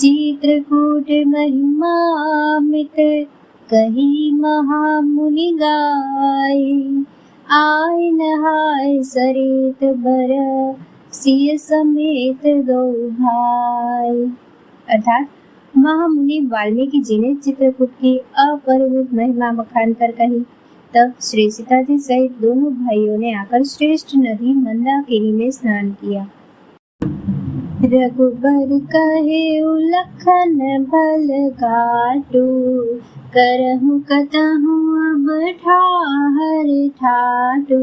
चित्रकूट महिमामित कही महामुनि गाय। आय नहाय सरित बर सिय समेत दो भाई। अर्थात महामुनि वाल्मीकि जी ने चित्रकूट की अपरिमित महिमा बखान कर कही। तब श्री सीता जी सहित दोनों भाइयों ने आकर श्रेष्ठ नदी मंदाकिनी में स्नान किया। रघुबर कहे लखन भल घाटू, करहु कतहु अब ठाहर ठाटू।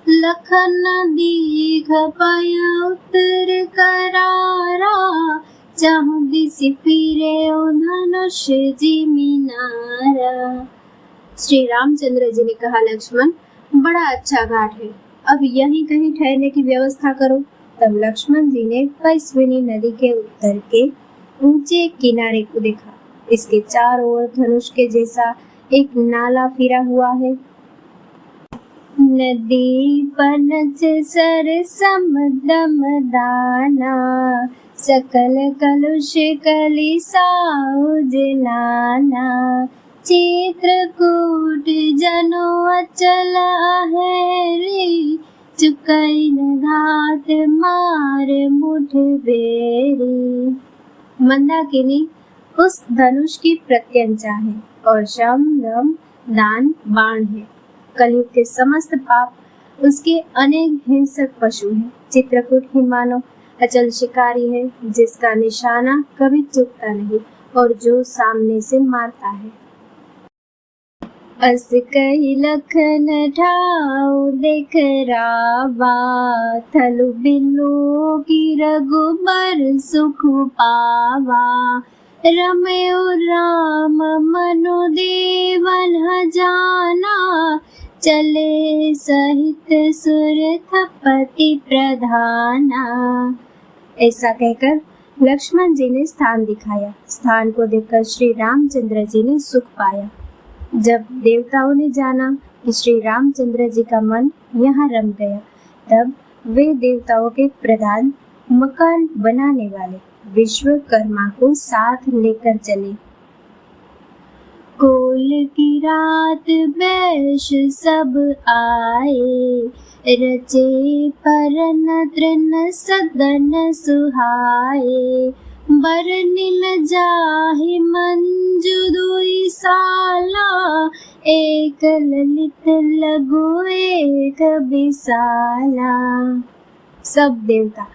लखन दीघ पय उत्तर करारा, चाहु दिसि फिरे धनुष जिमिनारा। श्री रामचंद्र जी ने कहा, लक्ष्मण बड़ा अच्छा घाट है, अब यहीं कहीं ठहरने की व्यवस्था करो। तब लक्ष्मण जी ने पैस्विनी नदी के उत्तर के ऊंचे किनारे को देखा। इसके चारों ओर धनुष के जैसा एक नाला फिरा हुआ है। नदी पनच सर समदम दाना, सकल कलुष कलिसाउज नाना। चित्रकूट जनो अचल अहेरी, चुकैन घाट मार मुठ बेरी। मंदाकिनी उस धनुष की प्रत्यंचा है और शम दम दान बाण है। कलयुग के समस्त पाप उसके अनेक हिंसक पशु हैं। चित्रकूट ही मानो अचल शिकारी है, जिसका निशाना कभी चूकता नहीं और जो सामने से मारता है। अस कही लखन ठाऊ देख रावा, थलु बिल्लू की रघुबर सुख पावा। रमयो राम मनु देवन जाना, चले सहित सुर थपति प्रधाना। ऐसा कहकर लक्ष्मण जी ने स्थान दिखाया। स्थान को देखकर श्री रामचंद्र जी ने सुख पाया। जब देवताओं ने जाना कि श्री रामचंद्र जी का मन यहाँ रम गया, तब वे देवताओं के प्रधान मकान बनाने वाले विश्वकर्मा को साथ लेकर चले। कोल की रात बैश सब आए, रचे परन तृण सदन सुहाए। बरनिल जाहि मंजु दुई साला, एक ललित लगु एक बिसाला। सब देवता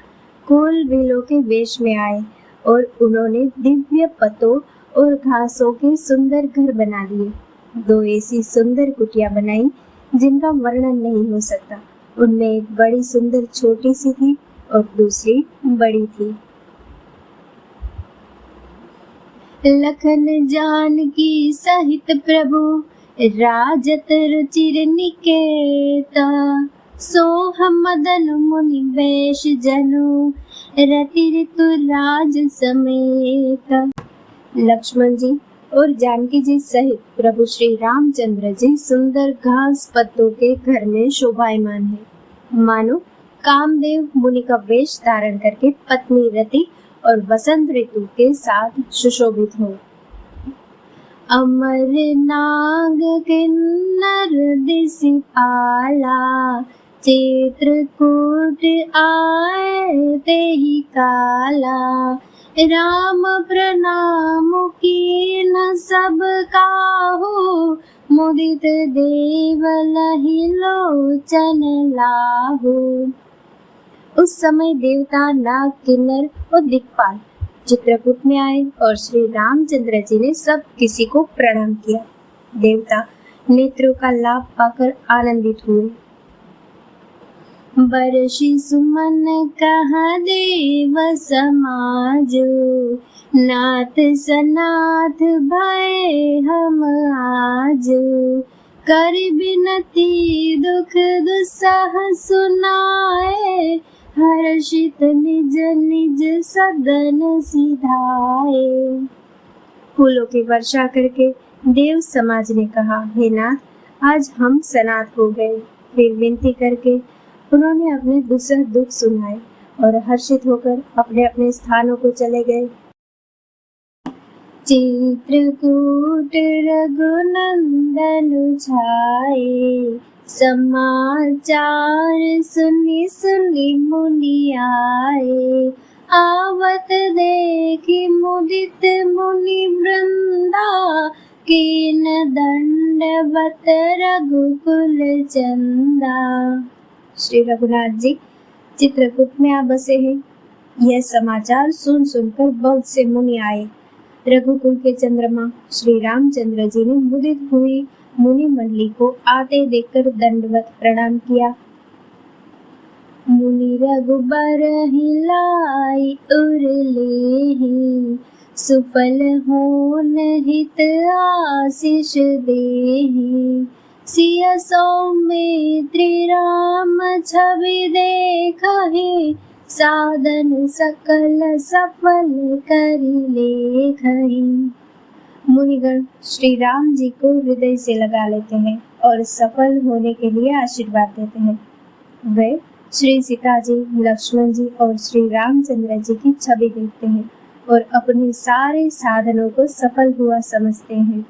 कोल बिलों के वेश में आए और उन्होंने दिव्य पतों और घासों के सुंदर घर बना लिए। दो ऐसी सुंदर कुटिया बनाई जिनका वर्णन नहीं हो सकता। उनमें एक बड़ी सुंदर छोटी सी थी और दूसरी बड़ी थी। लखन जानकी सहित प्रभु, राजत रुचिर निकेता। सोह मदन मुनि वेश जनु, रति ऋतु राज समेत। लक्ष्मण जी और जानकी जी सहित प्रभु श्री रामचंद्र जी सुंदर घास पत्तों के घर में शोभायमान है। मानो कामदेव मुनि का वेश धारण करके पत्नी रति और वसंत ऋतु के साथ सुशोभित हो। अमर नाग किन्नर दिसि पाला, चित्रकूट आए तेहि काला। राम प्रणाम कीन सब काहू, मुदित देव लहि लोचन लाहू। उस समय देवता, नाग, किन्नर और दिक्पाल चित्रकूट में आए और श्री रामचंद्र जी ने सब किसी को प्रणाम किया। देवता नेत्रों का लाभ पाकर आनंदित हुए। बरषि सुमन कहा देव समाजो, नाथ सनाथ भय हम आजो। कर बिनती दुख दुस्सह सुनाए, हर्षित निज निज सदन सिधाए। फूलों की वर्षा करके देव समाज ने कहा, हे नाथ, आज हम सनाथ हो गए। फिर विनती करके उन्होंने अपने दुस्सह दुख सुनाए और हर्षित होकर अपने अपने स्थानों को चले गए। चित्रकूट रघुनंदन छाए, समाचार सुनि सुनि मुनि आए। आवत देखि मुदित मुनि वृंदा, कीन दंडवत रघुकुल चंदा। श्री रघुनाथ जी चित्रकूट में आ बसे हैं। यह समाचार सुन सुनकर बहुत से मुनि आए। रघुकुल के चंद्रमा श्री रामचंद्र जी ने मुदित हुई मुनि मंडली को आते देखकर दंडवत प्रणाम किया। मुनि रघुबर हिलाई उर लेहि, सुफल होन हित आशीष देहि। सिय सौमित्री राम छवि देखहि, साधन सकल सफल करि लेखहि। मुनिगण श्री राम जी को हृदय से लगा लेते हैं और सफल होने के लिए आशीर्वाद देते हैं। वे श्री सीता जी, लक्ष्मण जी और श्री रामचंद्र जी की छवि देखते हैं और अपने सारे साधनों को सफल हुआ समझते हैं।